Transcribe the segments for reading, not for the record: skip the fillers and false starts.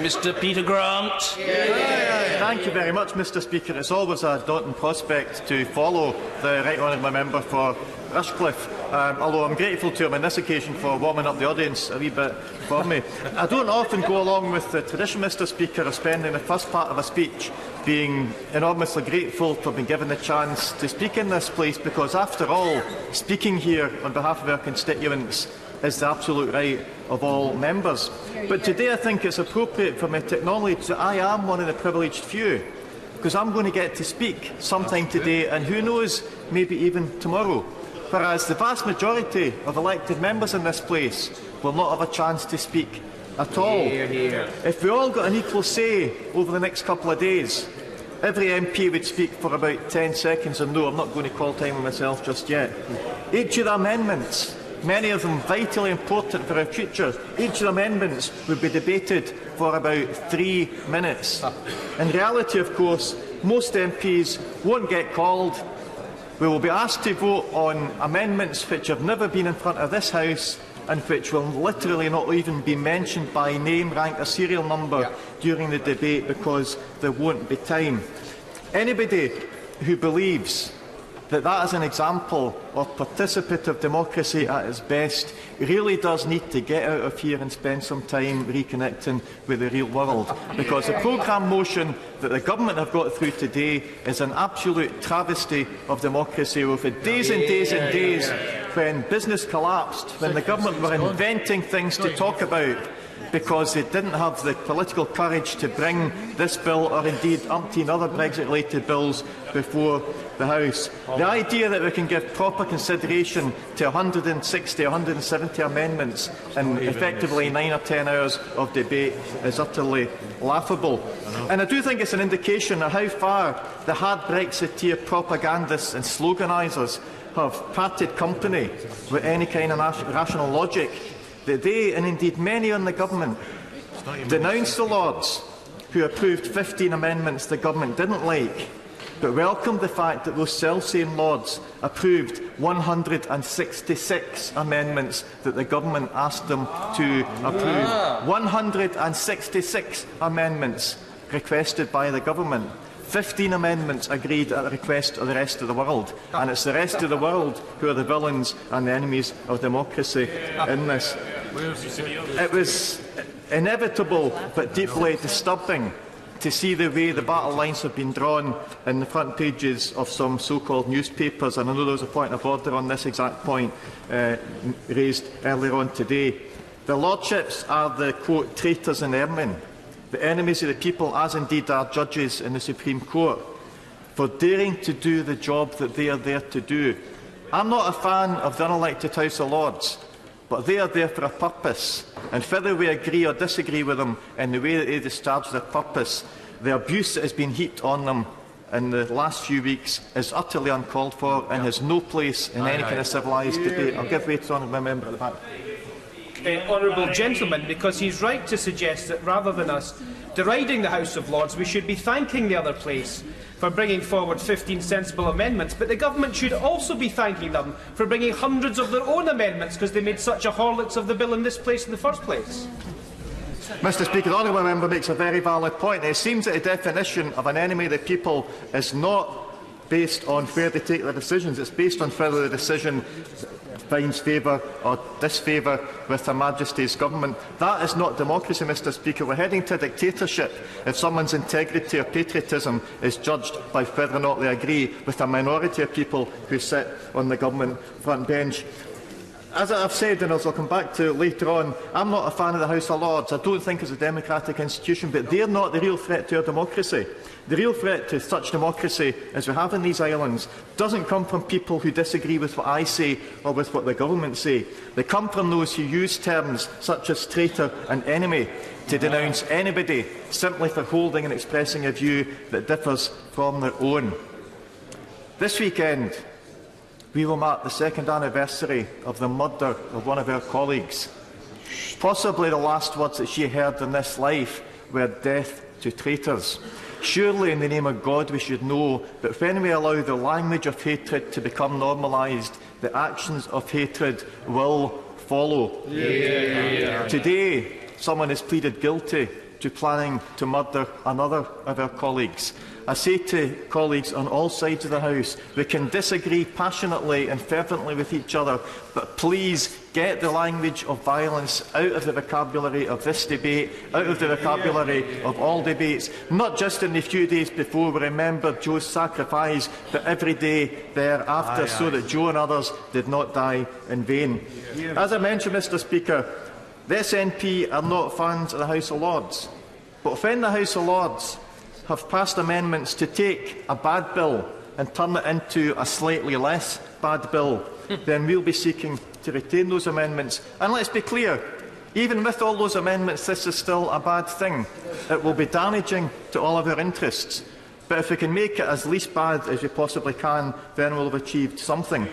Mr. Peter Grant. Thank you very much, Mr. Speaker. It's always a daunting prospect to follow the right honourable member for Rushcliffe, although I'm grateful to him on this occasion for warming up the audience a wee bit for me. I don't often go along with the tradition, Mr. Speaker, of spending the first part of a speech being enormously grateful for being given the chance to speak in this place, because after all, speaking here on behalf of our constituents is the absolute right of all members. But today I think it's appropriate for me to acknowledge that I am one of the privileged few, because I'm going to get to speak sometime today, and who knows, maybe even tomorrow. Whereas the vast majority of elected members in this place will not have a chance to speak at all. If we all got an equal say over the next couple of days, every MP would speak for about 10 seconds, and no, I'm not going to call time on myself just yet. Each of the amendments, many of them vitally important for our future, each of the amendments would be debated for about 3 minutes. In reality, of course, most MPs won't get called. We will be asked to vote on amendments which have never been in front of this House and which will literally not even be mentioned by name, rank or serial number during the debate, because there won't be time. Anybody who believes that that is an example of participative democracy at its best really does need to get out of here and spend some time reconnecting with the real world, because the programme motion that the government have got through today is an absolute travesty of democracy. Over days and days and days when business collapsed, when the government were inventing things to talk about because they didn't have the political courage to bring this bill, or indeed umpteen other Brexit-related bills, before the House. The idea that we can give proper consideration to 160, 170 amendments in effectively 9 or 10 hours of debate is utterly laughable. And I do think it's an indication of how far the hard Brexiteer propagandists and sloganisers have parted company with any kind of rational logic, that they, and indeed many in the government, denounced the Lords who approved 15 amendments the government didn't like, but welcomed the fact that those self-same Lords approved 166 amendments that the government asked them to approve. 166 amendments requested by the government. 15 amendments agreed at the request of the rest of the world, and it's the rest of the world who are the villains and the enemies of democracy in this. It was inevitable but deeply disturbing to see the way the battle lines have been drawn in the front pages of some so-called newspapers, and I know there was a point of order on this exact point raised earlier on today. The Lordships are the, quote, traitors in ermine, the enemies of the people, as indeed are judges in the Supreme Court, for daring to do the job that they are there to do. I'm not a fan of the unelected House of Lords, but they are there for a purpose, and whether we agree or disagree with them in the way that they discharge their purpose, the abuse that has been heaped on them in the last few weeks is utterly uncalled for and has no place in any kind of civilised debate. I'll give way to my member at the back. Honourable gentleman, because he's right to suggest that rather than us deriding the House of Lords, we should be thanking the other place for bringing forward 15 sensible amendments, but the government should also be thanking them for bringing hundreds of their own amendments because they made such a harlots of the bill in this place in the first place. Mr. Speaker, the honourable member makes a very valid point. It seems that the definition of an enemy of the people is not based on where they take their decisions, it's based on whether the decision finds favour or disfavour with Her Majesty's government. That is not democracy, Mr. Speaker. We're heading to a dictatorship if someone's integrity or patriotism is judged by whether or not they agree with a minority of people who sit on the government front bench. As I've said, and as I'll come back to later on, I'm not a fan of the House of Lords. I don't think it's a democratic institution, but they're not the real threat to our democracy. The real threat to such democracy as we have in these islands doesn't come from people who disagree with what I say or with what the government say. They come from those who use terms such as traitor and enemy to denounce anybody simply for holding and expressing a view that differs from their own. This weekend, we will mark the second anniversary of the murder of one of our colleagues. Possibly the last words that she heard in this life were death to traitors. Surely, in the name of God, we should know that when we allow the language of hatred to become normalised, the actions of hatred will follow. Today, someone has pleaded guilty to planning to murder another of our colleagues. I say to colleagues on all sides of the House, we can disagree passionately and fervently with each other, but please get the language of violence out of the vocabulary of this debate, out of the vocabulary of all debates, not just in the few days before we remember Joe's sacrifice, but every day thereafter, so that Joe and others did not die in vain. As I mentioned, Mr Speaker, the SNP are not fans of the House of Lords, but when the House of Lords have passed amendments to take a bad bill and turn it into a slightly less bad bill, then we'll be seeking to retain those amendments. And let's be clear, even with all those amendments, this is still a bad thing. It will be damaging to all of our interests. But if we can make it as least bad as we possibly can, then we'll have achieved something.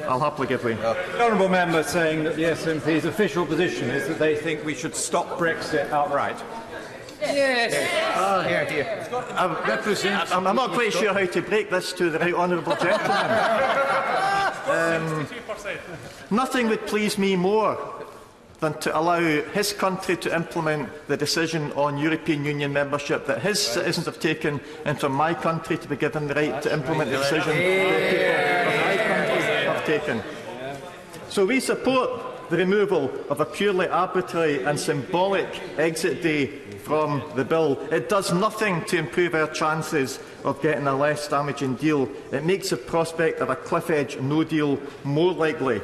I'll happily give way. The honourable member saying that the SNP's official position is that they think we should stop Brexit outright. Yes. I'm not quite sure how to break this to the right honourable gentleman. Nothing would please me more than to allow his country to implement the decision on European Union membership that his citizens have taken, and for my country to be given the right to implement the decision that people of my country have taken. So we support the removal of a purely arbitrary and symbolic exit day from the bill. It does nothing to improve our chances of getting a less damaging deal. It makes the prospect of a cliff-edge no deal more likely.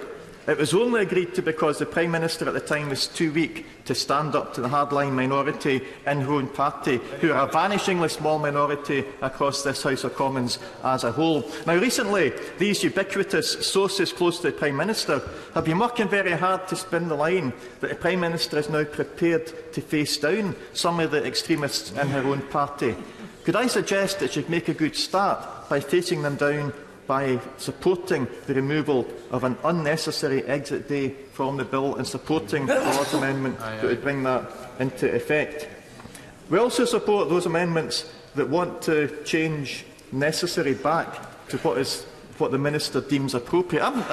It was only agreed to because the Prime Minister at the time was too weak to stand up to the hardline minority in her own party, who are a vanishingly small minority across this House of Commons as a whole. Now, recently, these ubiquitous sources close to the Prime Minister have been working very hard to spin the line that the Prime Minister is now prepared to face down some of the extremists in her own party. Could I suggest that she should make a good start by facing them down by supporting the removal of an unnecessary exit day from the bill and supporting the Lord's amendment that would bring that into effect. We also support those amendments that want to change necessary back to what the Minister deems appropriate. I'm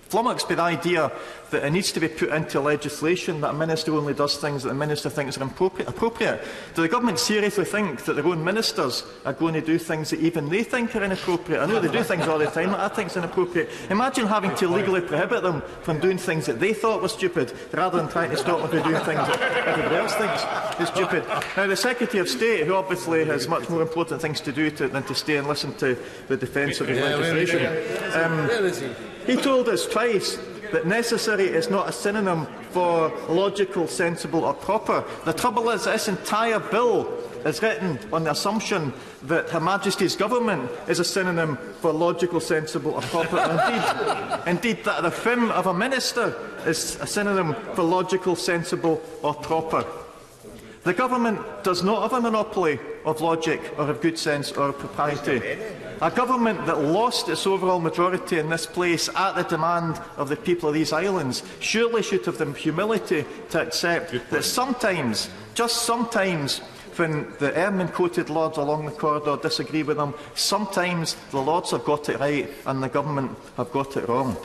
flummoxed by the idea that it needs to be put into legislation that a minister only does things that the minister thinks are appropriate. Do the government seriously think that their own ministers are going to do things that even they think are inappropriate? I know they do things all the time that I think is inappropriate. Imagine having to legally prohibit them from doing things that they thought were stupid, rather than trying to stop them from doing things that everybody else thinks is stupid. Now, the Secretary of State, who obviously has much more important things to do than to stay and listen to the defence of his legislation, he told us twice that necessary is not a synonym for logical, sensible or proper. The trouble is this entire bill is written on the assumption that Her Majesty's government is a synonym for logical, sensible or proper. Indeed, that the whim of a minister is a synonym for logical, sensible or proper. The government does not have a monopoly of logic or of good sense or of propriety. A government that lost its overall majority in this place at the demand of the people of these islands surely should have the humility to accept that sometimes, just sometimes, when the ermine-coated lords along the corridor disagree with them, sometimes the lords have got it right and the government have got it wrong.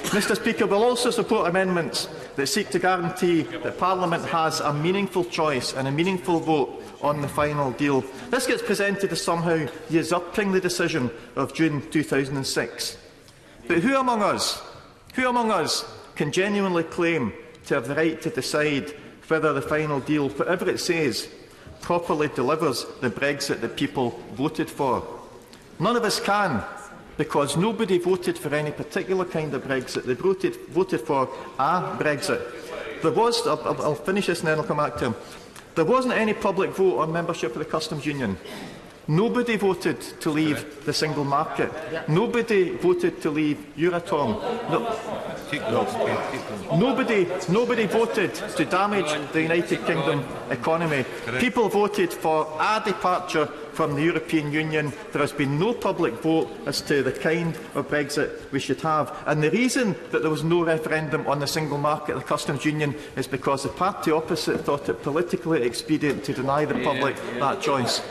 Mr Speaker, we will also support amendments that seek to guarantee that Parliament has a meaningful choice and a meaningful vote on the final deal. This gets presented as somehow usurping the decision of June 2006. But who among us can genuinely claim to have the right to decide whether the final deal, whatever it says, properly delivers the Brexit that people voted for? None of us can, because nobody voted for any particular kind of Brexit. They voted for a Brexit. There was, I'll finish this and then I'll come back to him. There wasn't any public vote on membership of the Customs Union. Nobody voted to leave the single market. Nobody voted to leave Euratom. Nobody voted to damage the United Kingdom economy. People voted for a departure from the European Union. There has been no public vote as to the kind of Brexit we should have. And the reason that there was no referendum on the single market, the Customs Union, is because the party opposite thought it politically expedient to deny the public that choice.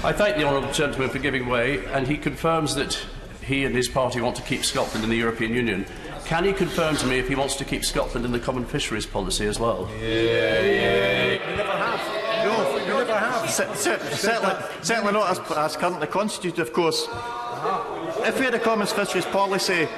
I thank the honourable gentleman for giving way, and he confirms that he and his party want to keep Scotland in the European Union. Can he confirm to me if he wants to keep Scotland in the common fisheries policy as well? We never have. No, we never have. Certainly not as currently constituted, of course. If we had a common fisheries policy,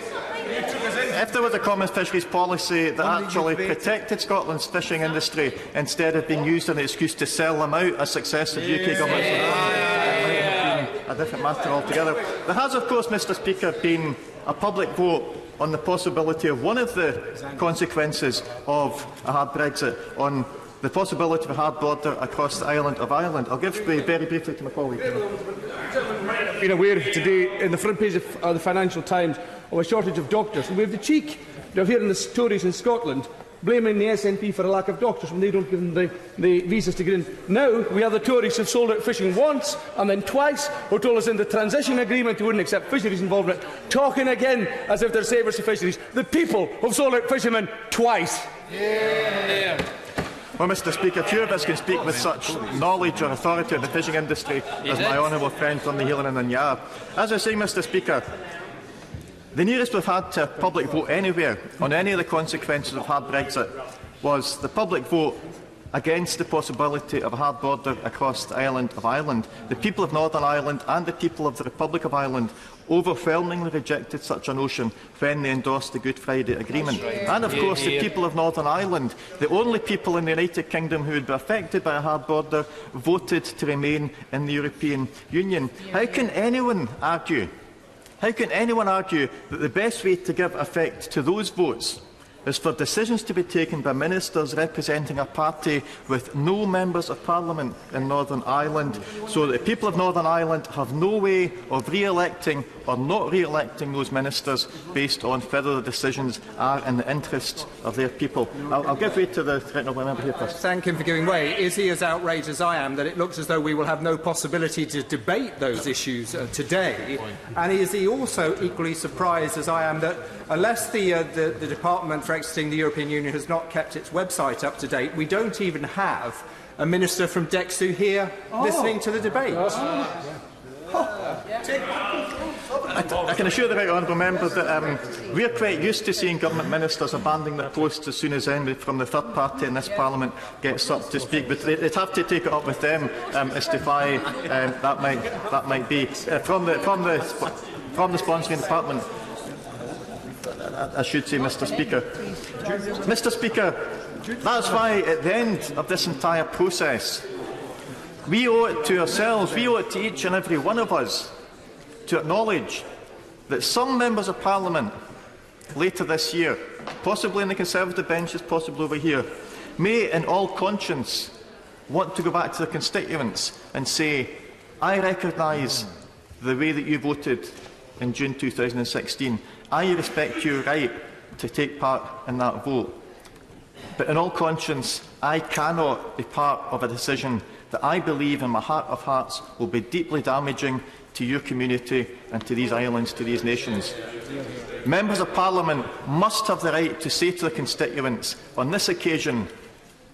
if there was a common fisheries policy that actually protected Scotland's fishing industry instead of being used as an excuse to sell them out as successive UK governments, it might have been a different matter altogether. There has, of course, Mr. Speaker, been a public vote on the possibility of one of the consequences of a hard Brexit, on the possibility of a hard border across the island of Ireland. I'll give very briefly to my colleague. I've been aware today in the front page of the Financial Times of a shortage of doctors. And we have the cheek of hearing the Tories in Scotland blaming the SNP for a lack of doctors when they don't give them the visas to get in. Now we have the Tories who have sold out fishing once and then twice, who told us in the transition agreement they wouldn't accept fisheries involvement, talking again as if they're saviours of fisheries. The people have sold out fishermen twice. Well, Mr. Speaker, few of us can speak with such knowledge or authority of the fishing industry as my honourable friend from the Healing and Yar. As I say, Mr. Speaker, the nearest we've had to a public vote anywhere on any of the consequences of hard Brexit was the public vote against the possibility of a hard border across the island of Ireland. The people of Northern Ireland and the people of the Republic of Ireland overwhelmingly rejected such a notion when they endorsed the Good Friday Agreement. And of course the people of Northern Ireland, the only people in the United Kingdom who would be affected by a hard border, voted to remain in the European Union. How can anyone argue that the best way to give effect to those votes is for decisions to be taken by ministers representing a party with no members of Parliament in Northern Ireland, so that the people of Northern Ireland have no way of re-electing or not re-electing those ministers based on whether the decisions are in the interests of their people? I'll give way to the threatened member here first. Thank him for giving way. Is he as outraged as I am that it looks as though we will have no possibility to debate those issues today? And is he also equally surprised as I am that unless the Department for Exiting the European Union has not kept its website up to date, we don't even have a minister from Dexu here listening to the debate? I can assure the right honourable member that we are quite used to seeing government ministers abandoning their posts as soon as anybody from the third party in this Parliament gets up to speak, but they'd have to take it up with them as to why that might be. From the sponsoring department, I should say, Mr. Speaker. Mr. Speaker, that's why at the end of this entire process, we owe it to ourselves, we owe it to each and every one of us to acknowledge that some members of Parliament later this year, possibly in the Conservative benches, possibly over here, may in all conscience want to go back to their constituents and say, I recognise the way that you voted in June 2016. I respect your right to take part in that vote. But in all conscience, I cannot be part of a decision that I believe in my heart of hearts will be deeply damaging to your community and to these islands, to these nations. Members of Parliament must have the right to say to their constituents, on this occasion,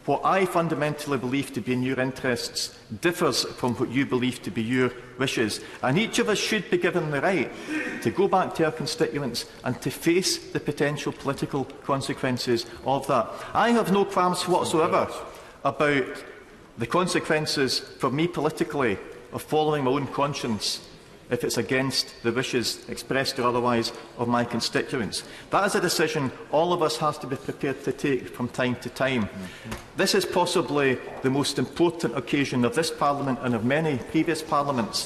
what I fundamentally believe to be in your interests differs from what you believe to be your wishes. And each of us should be given the right to go back to our constituents and to face the potential political consequences of that. I have no qualms whatsoever about the consequences for me politically of following my own conscience if it's against the wishes, expressed or otherwise, of my constituents. That is a decision all of us have to be prepared to take from time to time. This is possibly the most important occasion of this Parliament and of many previous Parliaments,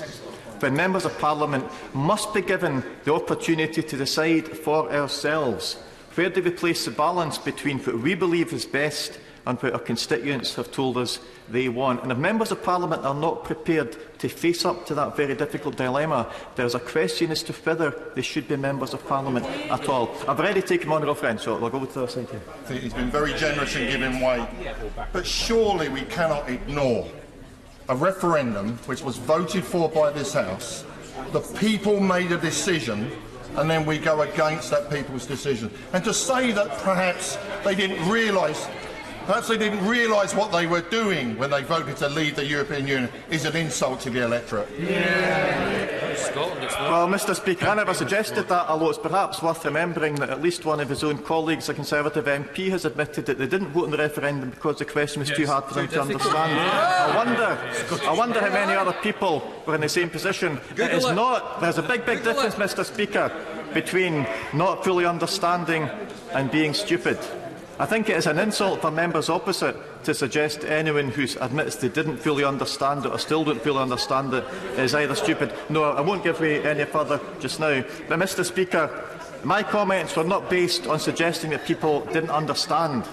when members of Parliament must be given the opportunity to decide for ourselves where do we place the balance between what we believe is best and what our constituents have told us they want. And if members of Parliament are not prepared to face up to that very difficult dilemma, there is a question as to whether they should be members of Parliament at all. I've already taken my honourable friend, so I'll go to the other side here. I think he's been very generous in giving way, but surely we cannot ignore a referendum which was voted for by this House. The people made a decision, and then we go against that people's decision. And to say that perhaps they didn't realise Perhaps they didn't realise what they were doing when they voted to leave the European Union is an insult to the electorate. Well, Mr Speaker, I never suggested that, although it's perhaps worth remembering that at least one of his own colleagues, a Conservative MP, has admitted that they didn't vote in the referendum because the question was too hard for them to understand. I wonder how many other people were in the same position. There's a big difference, Mr Speaker, between not fully understanding and being stupid. I think it is an insult for members opposite to suggest to anyone who admits they didn't fully understand it or still don't fully understand it is either stupid. No, I won't give way any further just now. But, Mr Speaker, my comments were not based on suggesting that people didn't understand.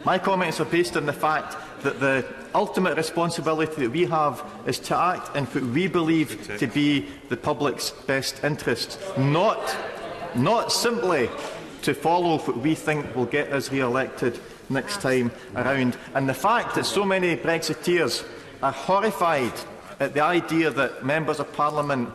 My comments are based on the fact that the ultimate responsibility that we have is to act in what we believe to be the public's best interests, not simply to follow what we think will get us re-elected next time around. And the fact that so many Brexiteers are horrified at the idea that members of Parliament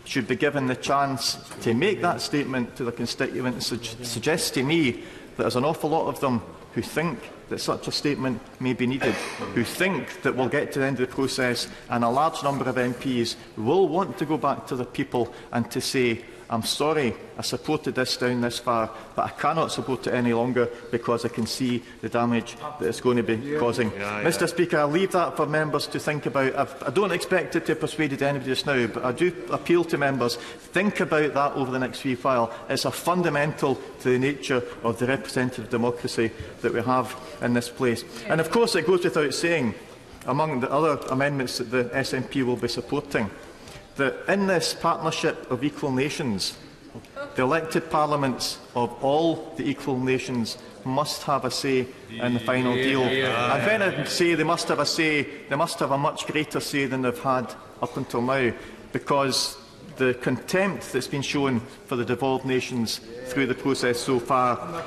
should be given the chance to make that statement to their constituents suggests to me that there's an awful lot of them who think that such a statement may be needed, who think that we'll get to the end of the process and a large number of MPs will want to go back to the people and to say, I'm sorry, I supported this down this far, but I cannot support it any longer because I can see the damage that it's going to be causing. Mr Speaker, I leave that for members to think about. I don't expect it to have persuaded anybody just now, but I do appeal to members, think about that over the next wee while. It's a fundamental to the nature of the representative democracy that we have in this place. And of course it goes without saying, among the other amendments that the SNP will be supporting, that in this partnership of equal nations, the elected parliaments of all the equal nations must have a say in the final deal. And when I say they must have a say, they must have a much greater say than they've had up until now, because the contempt that's been shown for the devolved nations through the process so far,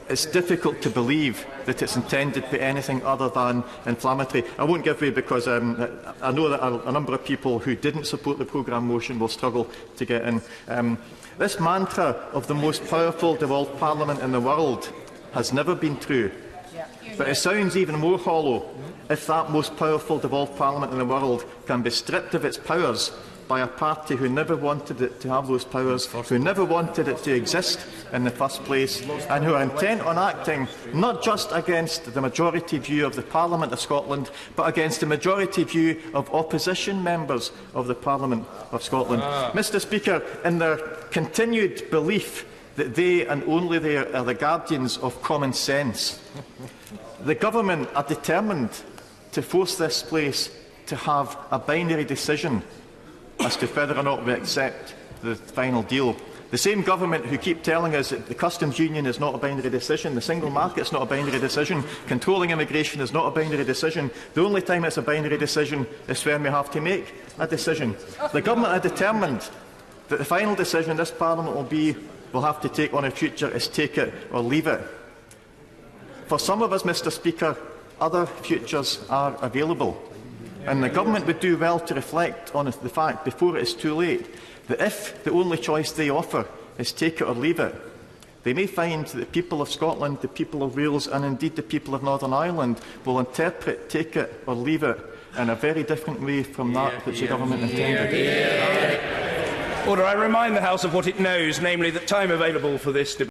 it's difficult to believe that it's intended to be anything other than inflammatory. I won't give way because I know that a number of people who didn't support the programme motion will struggle to get in. This mantra of the most powerful devolved parliament in the world has never been true. But it sounds even more hollow if that most powerful devolved parliament in the world can be stripped of its powers by a party who never wanted it to have those powers, who never wanted it to exist in the first place, and who are intent on acting not just against the majority view of the Parliament of Scotland, but against the majority view of opposition members of the Parliament of Scotland. Mr Speaker, in their continued belief that they and only they are the guardians of common sense, the government are determined to force this place to have a binary decision as to whether or not we accept the final deal. The same government who keep telling us that the customs union is not a binary decision, the single market is not a binary decision, controlling immigration is not a binary decision. The only time it's a binary decision is when we have to make a decision. The government are determined that the final decision this Parliament will have to take on a future is take it or leave it. For some of us, Mr Speaker, other futures are available. And the government would do well to reflect on the fact, before it is too late, that if the only choice they offer is take it or leave it, they may find that the people of Scotland, the people of Wales and indeed the people of Northern Ireland will interpret take it or leave it in a very different way from that which the government intended. Order. I remind the House of what it knows, namely that time available for this debate